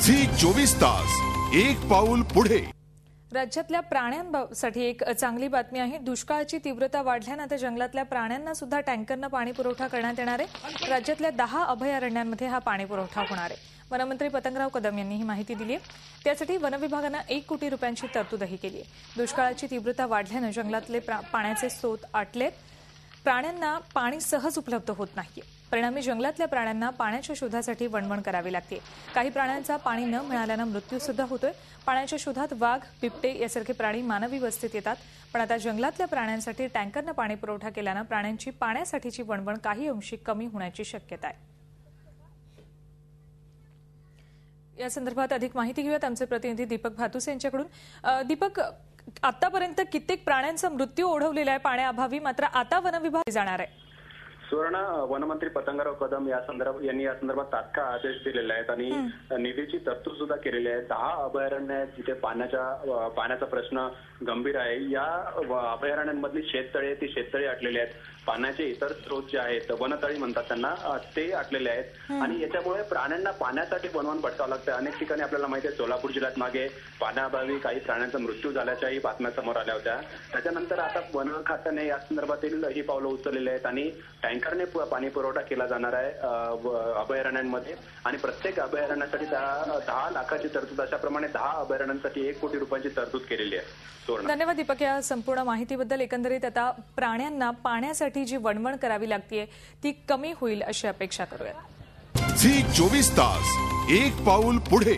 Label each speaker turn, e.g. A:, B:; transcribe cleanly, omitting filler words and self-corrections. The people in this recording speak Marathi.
A: झी 24 तास एक पाऊल पुढे।
B: राज्यातल्या प्राण्यांसाठी एक चांगली बातमी आहे। दुष्काळाची तीव्रता वाढल्याने आता जंगलातल्या प्राण्यांना सुद्धा टँकरनं पाणी पुरवठा करण्यात येणार आहे। राज्यातल्या 10 अभयारण्यांमध्ये हा पाणी पुरवठा होणार आहे। वनमंत्री पतंगराव कदम यांनी ही माहिती दिली आहे। त्यासाठी वन विभागाने 1 कोटी रुपयांची तरतूदही केली आहे। दुष्काळाची तीव्रता वाढल्याने जंगलातले पाण्याचे स्रोत आटलेत। प्राण्यांना पाणी सहज उपलब्ध होत नाही। परिणामी जंगलातल्या प्राण्यांना पाण्याच्या शोधासाठी वणवण करावी लागते। काही प्राण्यांचा पाणी न मिळाल्याने मृत्यू सुद्धा होतोय। पाण्याच्या शोधात वाघ, बिबटे यासारखे प्राणी मानवी वस्तीत येतात, पण आता जंगलातल्या प्राण्यांसाठी टँकरनं पाणी पुरवठा केल्याने प्राण्यांची पाण्यासाठीची वणवण काही अंशी कमी होण्याची शक्यता आहे। या संदर्भात अधिक माहिती घेऊयात आमचे प्रतिनिधी दीपक भातुसे यांच्याकडून। दीपक, आतापर्यंत कित्येक प्राण्यांचा मृत्यू ओढवलेला आहे पाण्याअभावी, मात्र आता वन विभाग जाणार आहे।
C: सुवर्ण, वनमंत्री पतंगराव कदम यांनी या संदर्भात तात्काळ आदेश दिलेले आहेत आणि निधीची तरतूद सुद्धा केलेली आहे। 10 अभयारण्य आहेत जिथे पाण्याचा प्रश्न गंभीर आहे। या अभयारण्यांमधली शेततळे ती शेततळी आटलेली आहेत। पाण्याचे इतर स्रोत जे आहेत, वनतळी म्हणतात त्यांना, ते आटलेले आहेत आणि याच्यामुळे प्राण्यांना पाण्यासाठी वणवण भटकावं लागतं। अनेक ठिकाणी आपल्याला माहिती आहे, सोलापूर जिल्ह्यात मागे पाण्याअभावी काही प्राण्यांचा मृत्यू झाल्याच्याही बातम्या समोर आल्या होत्या। त्याच्यानंतर आता वन खात्याने या संदर्भातील ही पावलं उचललेली आहेत आणि टँकरने पाणी पुरवठा केला जाणार आहे अभयारण्यांमध्ये आणि प्रत्येक अभयारण्यासाठी 10 लाखाची तरतूद, अशाप्रमाणे 10 अभयारण्यांसाठी 1 कोटी रुपयांची तरतूद केलेली आहे।
B: धन्यवाद दीपक या संपूर्ण माहितीबद्दल। एकंदरीत आता प्राण्यांना पाण्यासाठी जी वणवण करावी लागते ती कमी होईल अशी अपेक्षा करूया।
A: झी 24 तास एक पाऊल पुढे।